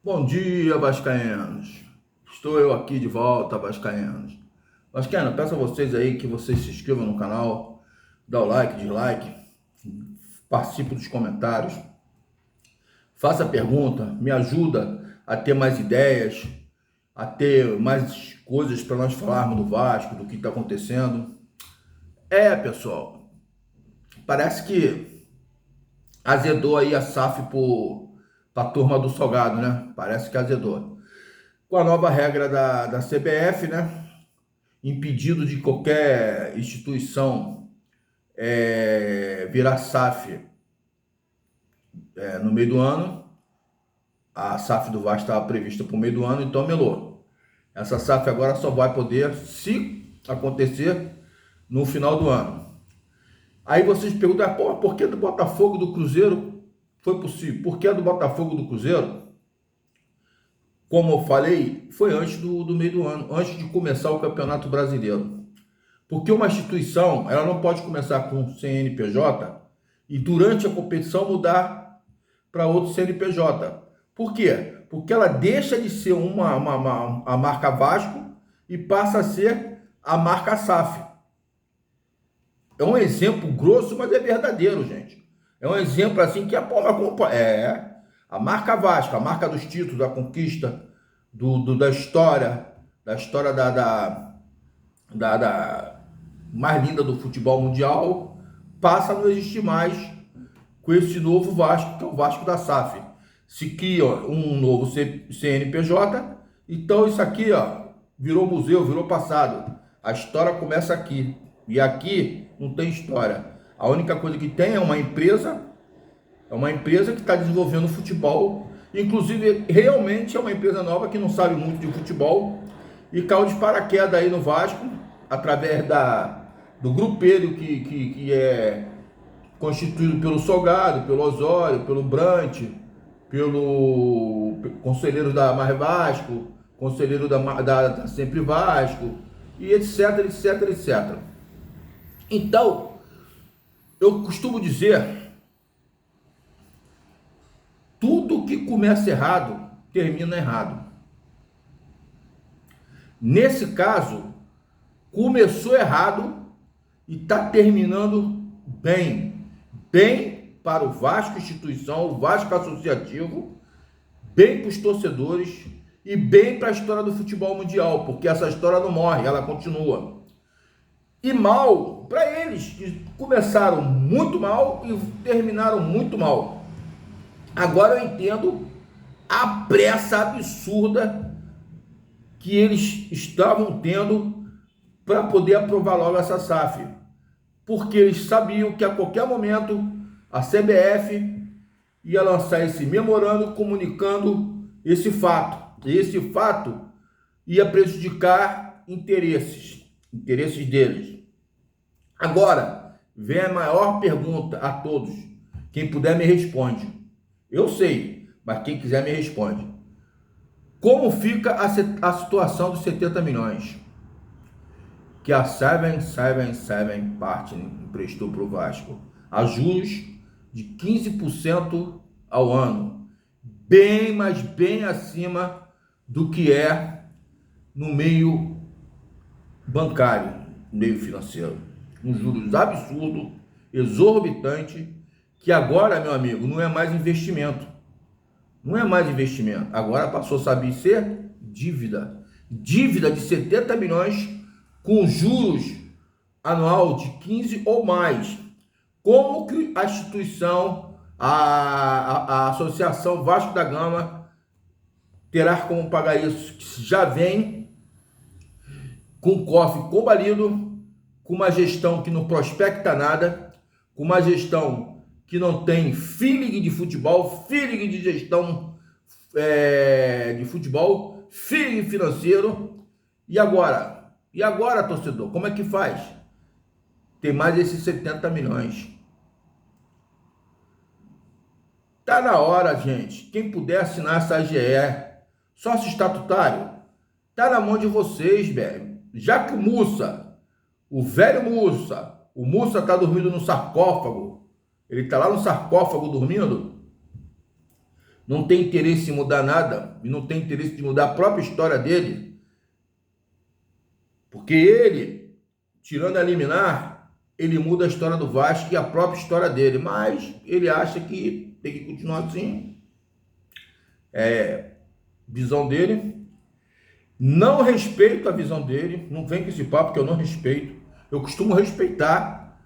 Bom dia, vascaínos. Estou eu aqui de volta, vascaínos. Vascaíno, peço a vocês aí que vocês se inscrevam no canal, dá o like, dislike, participe dos comentários, faça pergunta, me ajuda a ter mais ideias, a ter mais coisas para nós falarmos do Vasco, do que está acontecendo. Pessoal, parece que azedou aí a SAF para a turma do Salgado, né? Parece que azedou. Com a nova regra da CBF, né? Impedido de qualquer instituição virar SAF no meio do ano. A SAF do Vasco estava prevista para o meio do ano, então melou. Essa SAF agora só vai poder, se acontecer, no final do ano. Aí vocês perguntam, por que do Botafogo e do Cruzeiro foi possível? Por que do Botafogo e do Cruzeiro? Como eu falei, foi antes do meio do ano, antes de começar o Campeonato Brasileiro. Porque uma instituição, ela não pode começar com CNPJ e durante a competição mudar para outro CNPJ. Por quê? Porque ela deixa de ser a marca Vasco e passa a ser a marca SAF. É um exemplo grosso, mas é verdadeiro, gente. É um exemplo assim que a marca Vasco, a marca dos títulos, da conquista, da história mais linda do futebol mundial, passa a não existir mais com esse novo Vasco, que é o Vasco da SAF. Se cria um novo CNPJ, então isso aqui virou museu, virou passado. A história começa aqui. E aqui não tem história. A única coisa que tem é uma empresa que está desenvolvendo futebol. Inclusive, realmente é uma empresa nova que não sabe muito de futebol e caiu de paraquedas aí no Vasco, através do grupelho que é constituído pelo Salgado, pelo Osório, pelo Brant, pelo conselheiro da Mais Vasco, conselheiro da Sempre Vasco, e etc, etc, etc. Então, eu costumo dizer, tudo que começa errado, termina errado. Nesse caso, começou errado e está terminando bem. Bem para o Vasco instituição, o Vasco associativo, bem para os torcedores e bem para a história do futebol mundial, porque essa história não morre, ela continua. E mal para eles, que começaram muito mal e terminaram muito mal. Agora eu entendo a pressa absurda que eles estavam tendo para poder aprovar logo essa SAF. Porque eles sabiam que a qualquer momento a CBF ia lançar esse memorando comunicando esse fato. E esse fato ia prejudicar interesses deles. Agora, vem a maior pergunta a todos. Quem puder me responde. Eu sei, mas quem quiser me responde. Como fica a situação dos 70 milhões que a 777 Partners emprestou para o Vasco a juros de 15% ao ano, bem, mas bem acima do que é no meio bancário, no meio financeiro. Juros absurdo, exorbitante, que agora, meu amigo, não é mais investimento. Não é mais investimento. Agora passou a ser dívida. Dívida de 70 milhões com juros anual de 15 ou mais. Como que a instituição, a Associação Vasco da Gama, terá como pagar isso? Já vem com o cofre combalido, com uma gestão que não prospecta nada, com uma gestão que não tem feeling de futebol, feeling de gestão de futebol, feeling financeiro. E agora, torcedor, como é que faz? Tem mais esses 70 milhões. Tá na hora, gente. Quem puder assinar essa AGE, sócio estatutário, tá na mão de vocês, velho. Já que o velho Mussa tá dormindo no sarcófago, ele tá lá no sarcófago dormindo, não tem interesse em mudar nada, e não tem interesse de mudar a própria história dele, porque ele, tirando a liminar, ele muda a história do Vasco e a própria história dele, mas ele acha que tem que continuar assim, visão dele. Não respeito a visão dele, não vem com esse papo que eu não respeito. Eu costumo respeitar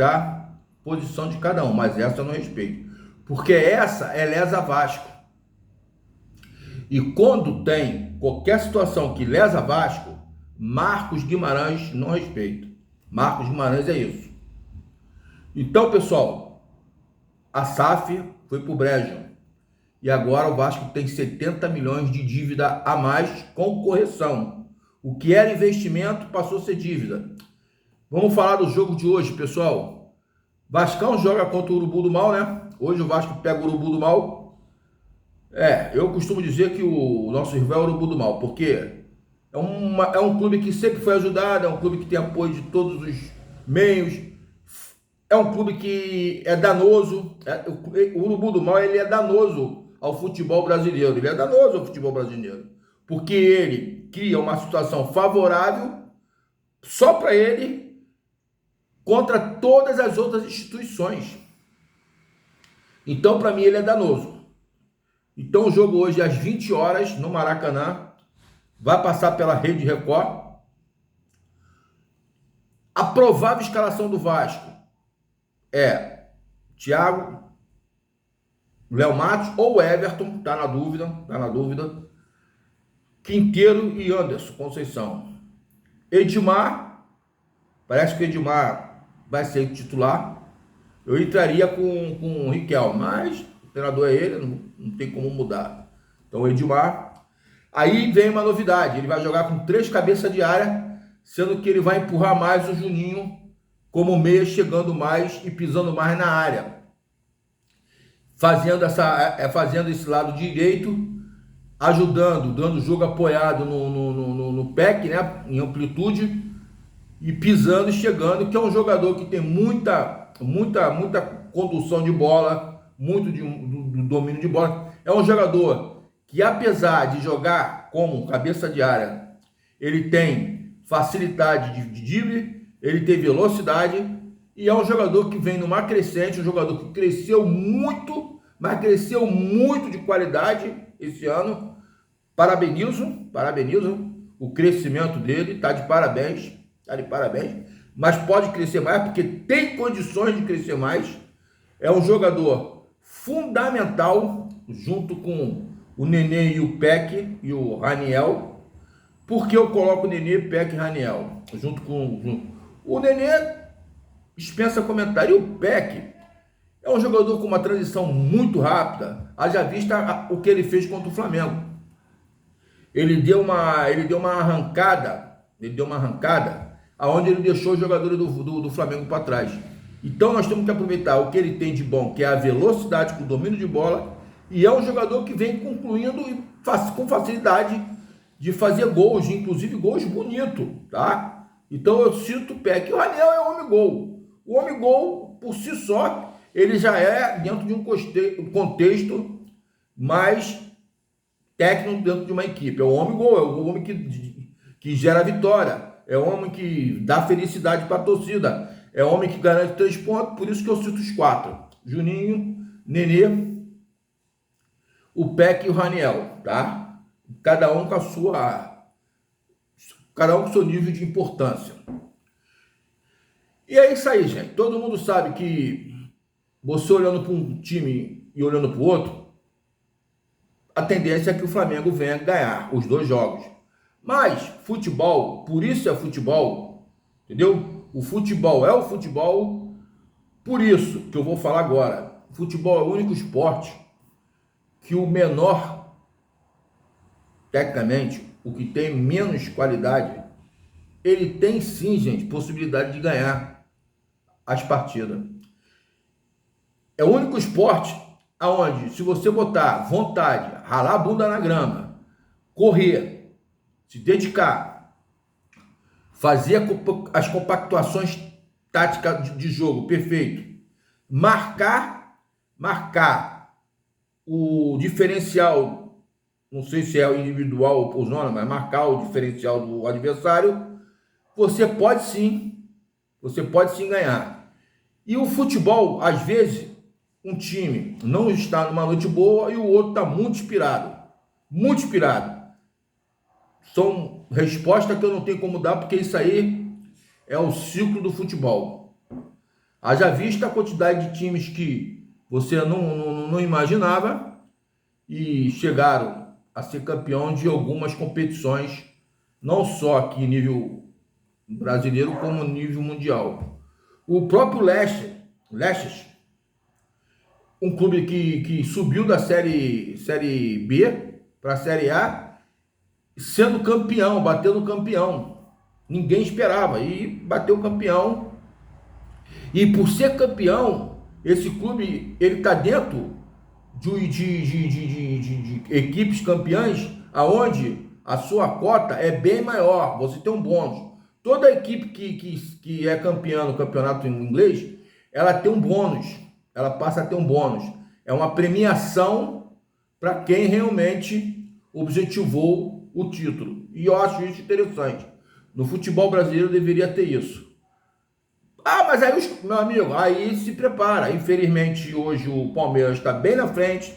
a posição de cada um, mas essa eu não respeito, porque essa é lesa Vasco. E quando tem qualquer situação que lesa Vasco, Marcos Guimarães não respeita. Marcos Guimarães é isso. Então, pessoal, a SAF foi pro brejo. E agora o Vasco tem 70 milhões de dívida a mais com correção. O que era investimento passou a ser dívida. Vamos falar do jogo de hoje, pessoal. Vascão joga contra o Urubu do Mal, né? Hoje o Vasco pega o Urubu do Mal. Eu costumo dizer que o nosso rival é o Urubu do Mal, porque é um clube que sempre foi ajudado, é um clube que tem apoio de todos os meios, é um clube que é danoso. O Urubu do Mal, ele é danoso ao futebol brasileiro, porque ele cria uma situação favorável só para ele contra todas as outras instituições. Então, para mim, ele é danoso. Então, o jogo hoje às 20 horas no Maracanã vai passar pela Rede Record. A provável escalação do Vasco é Thiago, Léo Matos ou Everton, tá na dúvida. Quinteiro e Anderson Conceição. Edmar, parece que o Edmar vai ser titular. Eu entraria com o Riquelme, mas o treinador é ele, não tem como mudar. Então, Edmar. Aí vem uma novidade, ele vai jogar com 3 cabeças de área, sendo que ele vai empurrar mais o Juninho como meia, chegando mais e pisando mais na área. Fazendo esse lado direito, ajudando, dando jogo apoiado no PEC, né, em amplitude, e pisando e chegando, que é um jogador que tem muita condução de bola, muito do domínio de bola. É um jogador que, apesar de jogar como cabeça de área, ele tem facilidade de drible, ele tem velocidade, e é um jogador que vem numa crescente, um jogador que cresceu muito, mas cresceu muito de qualidade esse ano. Parabenizo o crescimento dele, tá de parabéns, mas pode crescer mais, porque tem condições de crescer mais. É um jogador fundamental, junto com o Nenê e o Peck e o Raniel. Por que eu coloco o Nenê, Peck e Raniel? Junto com o Nenê, dispensa comentário. E o Peck é um jogador com uma transição muito rápida, haja vista o que ele fez contra o Flamengo. Ele deu uma arrancada, aonde ele deixou os jogadores do Flamengo para trás. Então nós temos que aproveitar o que ele tem de bom, que é a velocidade com o domínio de bola, e é um jogador que vem concluindo com facilidade de fazer gols, inclusive gols bonitos, tá? Então eu cito o Peck. O Raniel é homem-gol. O homem-gol, por si só, ele já é dentro de um contexto mais técnico dentro de uma equipe. É o homem-gol, é o homem que gera vitória, é o homem que dá felicidade para a torcida, é o homem que garante 3 pontos, por isso que eu cito os 4. Juninho, Nenê, o Peck e o Raniel, tá? Cada um com seu nível de importância. E é isso aí, gente. Todo mundo sabe que você olhando para um time e olhando para o outro, a tendência é que o Flamengo venha ganhar os 2 jogos. Mas futebol, por isso é futebol, entendeu? O futebol é o futebol, por isso que eu vou falar agora. Futebol é o único esporte que o menor, tecnicamente, o que tem menos qualidade, ele tem sim, gente, possibilidade de ganhar as partidas. É o único esporte aonde, se você botar vontade, ralar a bunda na grama, correr, se dedicar, fazer as compactuações táticas de jogo perfeito, marcar o diferencial, não sei se é o individual ou por zona, mas marcar o diferencial do adversário, você pode sim ganhar. E o futebol, às vezes, um time não está numa noite boa e o outro está muito inspirado. Muito inspirado. São respostas que eu não tenho como dar, porque isso aí é o ciclo do futebol. Haja vista a quantidade de times que você não imaginava e chegaram a ser campeão de algumas competições, não só aqui nível brasileiro, como nível mundial. O próprio Leicester, um clube que subiu da série B para a Série A, sendo campeão, batendo campeão. Ninguém esperava e bateu campeão. E por ser campeão, esse clube ele está dentro de equipes campeãs, aonde a sua cota é bem maior. Você tem um bônus. Toda equipe que é campeã no campeonato inglês, ela tem um bônus. Ela passa a ter um bônus. É uma premiação para quem realmente objetivou o título. E eu acho isso interessante. No futebol brasileiro deveria ter isso. Ah, mas aí, meu amigo, aí se prepara. Infelizmente, hoje o Palmeiras está bem na frente,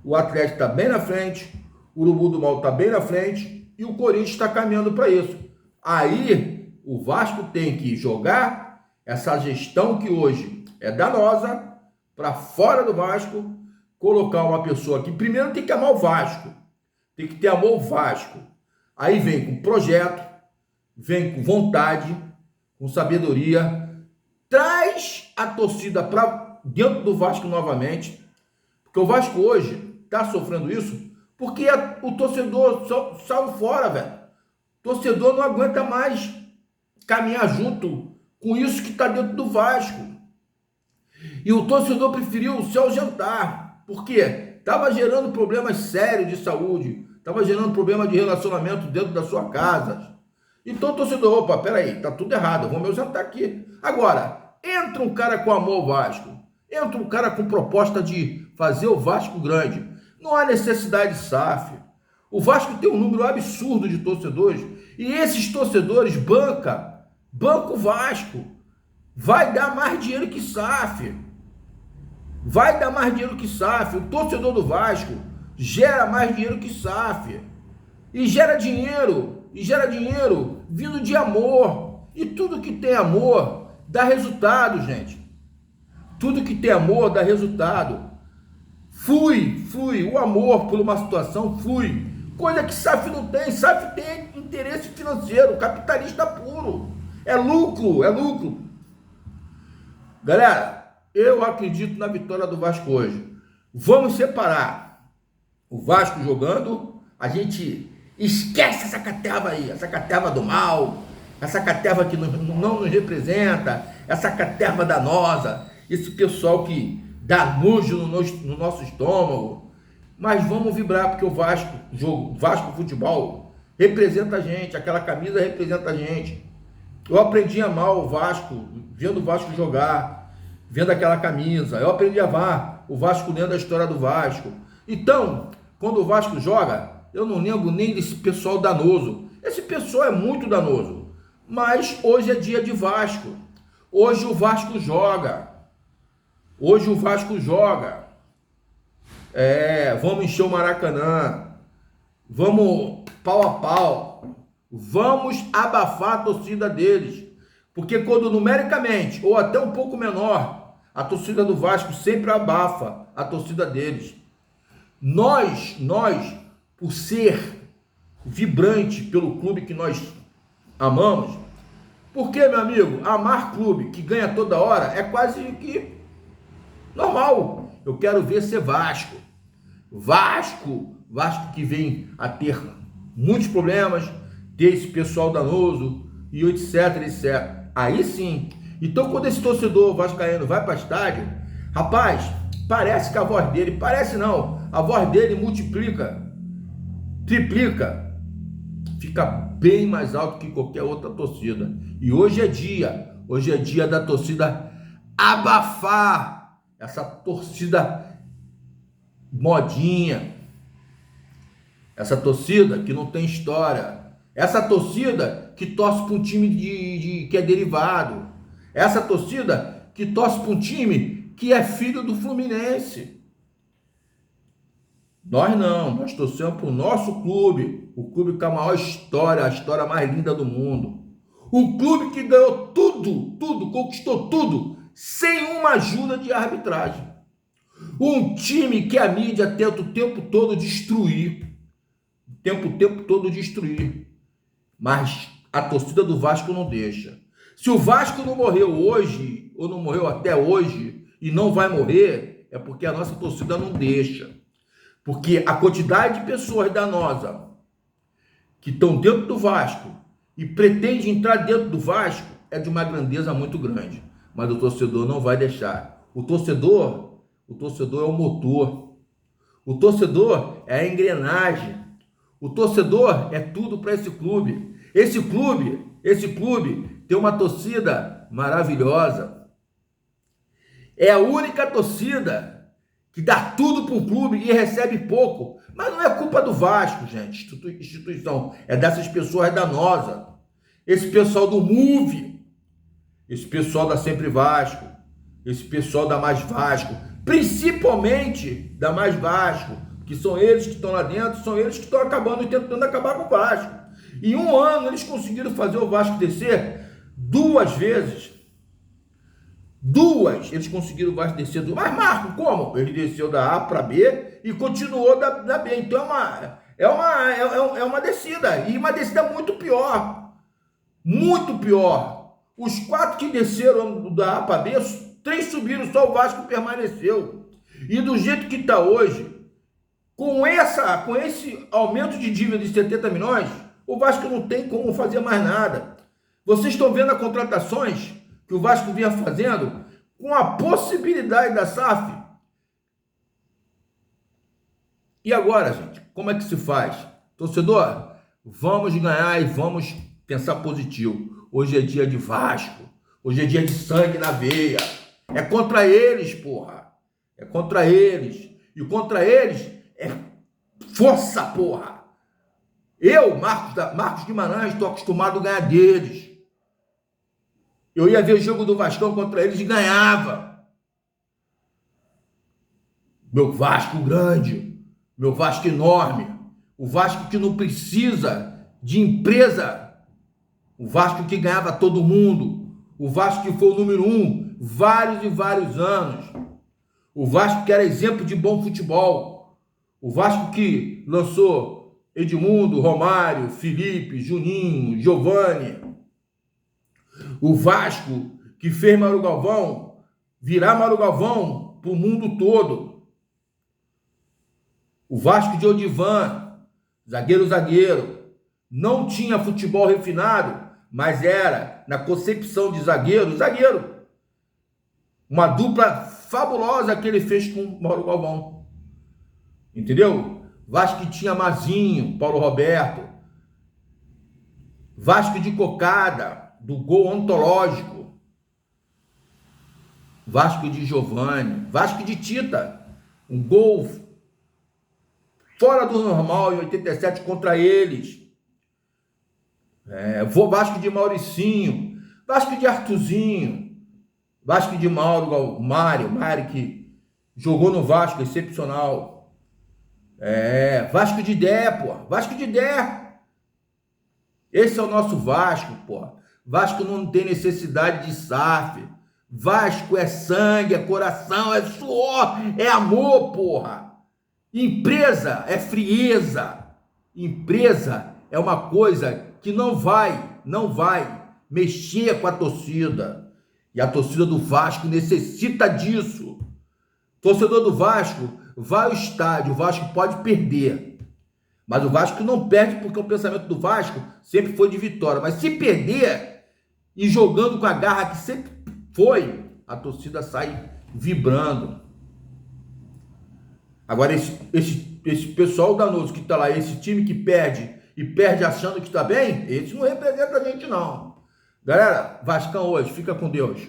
o Atlético está bem na frente, o Urubu do Mal está bem na frente e o Corinthians está caminhando para isso. Aí, o Vasco tem que jogar essa gestão que hoje é danosa para fora do Vasco, colocar uma pessoa que primeiro tem que amar o Vasco, tem que ter amor ao Vasco. Aí vem com projeto, vem com vontade, com sabedoria, traz a torcida para dentro do Vasco novamente, porque o Vasco hoje está sofrendo isso, porque o torcedor saiu fora, velho. O torcedor não aguenta mais caminhar junto com isso que está dentro do Vasco. E o torcedor preferiu se ausentar, porque estava gerando problemas sérios de saúde, estava gerando problema de relacionamento dentro da sua casa. Então o torcedor, opa, peraí, tá tudo errado, vamos me ausentar aqui. Agora, entra um cara com amor ao Vasco, entra um cara com proposta de fazer o Vasco grande. Não há necessidade de SAF. O Vasco tem um número absurdo de torcedores e esses torcedores banca o Vasco. Vai dar mais dinheiro que SAF. Vai dar mais dinheiro que SAF. O torcedor do Vasco gera mais dinheiro que SAF. E gera dinheiro vindo de amor. E tudo que tem amor dá resultado, gente. Tudo que tem amor dá resultado. Flui o amor por uma situação, flui. Coisa que SAF não tem. SAF tem interesse financeiro, capitalista puro. É lucro. Galera, eu acredito na vitória do Vasco hoje. Vamos separar o Vasco jogando, a gente esquece essa caterva aí, essa caterva do mal, essa caterva que não nos representa, essa caterva danosa, esse pessoal que dá nojo no nosso estômago. Mas vamos vibrar, porque o Vasco Futebol representa a gente, aquela camisa representa a gente. Eu aprendi a amar o Vasco, vendo o Vasco jogar, vendo aquela camisa. Eu aprendi a amar o Vasco lendo a história do Vasco. Então, quando o Vasco joga, eu não lembro nem desse pessoal danoso. Esse pessoal é muito danoso. Mas hoje é dia de Vasco. Hoje o Vasco joga. Vamos encher o Maracanã. Vamos pau a pau. Vamos abafar a torcida deles. Porque quando numericamente, ou até um pouco menor, a torcida do Vasco sempre abafa a torcida deles. Nós, por ser vibrante pelo clube que nós amamos, porque, meu amigo, amar clube que ganha toda hora é quase que normal. Eu quero ver ser Vasco que vem a ter muitos problemas, ter esse pessoal danoso e etc. Aí sim. Então, quando esse torcedor vascaíno vai para estádio, rapaz, parece que a voz dele, parece não, a voz dele multiplica, triplica, fica bem mais alto que qualquer outra torcida. E hoje é dia da torcida abafar, essa torcida modinha, essa torcida que não tem história, essa torcida que torce para um time que é derivado, essa torcida que torce para um time que é filho do Fluminense. Nós não, nós torcemos para o nosso clube, o clube com a maior história, a história mais linda do mundo. O clube que ganhou tudo, conquistou tudo, sem uma ajuda de arbitragem. Um time que a mídia tenta o tempo todo destruir. O tempo todo destruir. Mas a torcida do Vasco não deixa. Se o Vasco não morreu hoje, ou não morreu até hoje, e não vai morrer, é porque a nossa torcida não deixa. Porque a quantidade de pessoas danosas que estão dentro do Vasco e pretende entrar dentro do Vasco é de uma grandeza muito grande. Mas o torcedor não vai deixar. O torcedor é o motor. O torcedor é a engrenagem. O torcedor é tudo para esse clube. Esse clube tem uma torcida maravilhosa. É a única torcida que dá tudo para um clube e recebe pouco. Mas não é culpa do Vasco, gente, instituição. É dessas pessoas danosas. Esse pessoal do MOVE, esse pessoal da Sempre Vasco, esse pessoal da Mais Vasco, principalmente da Mais Vasco, que são eles que estão lá dentro, são eles que estão acabando e tentando acabar com o Vasco. Em um ano eles conseguiram fazer o Vasco descer 2 vezes. Eles conseguiram o Vasco descer. Mas Marco, como? Ele desceu da A para B e continuou da B. Então é uma descida. E uma descida muito pior. Muito pior. Os 4 que desceram da A para B, 3 subiram, só o Vasco permaneceu. E do jeito que está hoje, com esse aumento de dívida de 70 milhões, o Vasco não tem como fazer mais nada. Vocês estão vendo as contratações que o Vasco vinha fazendo com a possibilidade da SAF. E agora, gente, como é que se faz? Torcedor, vamos ganhar e vamos pensar positivo. Hoje é dia de Vasco. Hoje é dia de sangue na veia. É contra eles, porra. É contra eles. E contra eles é força, porra. Eu, Marcos Guimarães, estou acostumado a ganhar deles. Eu ia ver o jogo do Vascão contra eles e ganhava. Meu Vasco grande, meu Vasco enorme, o Vasco que não precisa de empresa, o Vasco que ganhava todo mundo, o Vasco que foi o número 1 vários e vários anos, o Vasco que era exemplo de bom futebol, o Vasco que lançou Edmundo, Romário, Felipe, Juninho, Giovani, o Vasco que fez Mauro Galvão virar Mauro Galvão para o mundo todo. O Vasco de Odivan, zagueiro. Não tinha futebol refinado, mas era, na concepção de zagueiro. Uma dupla fabulosa que ele fez com Mauro Galvão. Entendeu? Vasco que tinha Mazinho, Paulo Roberto. Vasco de Cocada, do gol ontológico. Vasco de Giovani, Vasco de Tita, um gol fora do normal em 87 contra eles. Vasco de Mauricinho, Vasco de Artuzinho, Vasco de Mário que jogou no Vasco, excepcional. Vasco de Dé, pô, Vasco de Dé. Esse é o nosso Vasco, pô. Vasco não tem necessidade de SAF. Vasco é sangue, é coração, é suor, é amor, porra. Empresa é frieza. Empresa é uma coisa que não vai mexer com a torcida. E a torcida do Vasco necessita disso. Torcedor do Vasco vai ao estádio, o Vasco pode perder. Mas o Vasco não perde porque o pensamento do Vasco sempre foi de vitória. Mas se perder e jogando com a garra que sempre foi, a torcida sai vibrando. Agora, esse pessoal danoso que está lá, esse time que perde e perde achando que está bem, esse não representa a gente, não. Galera, Vascão hoje, fica com Deus.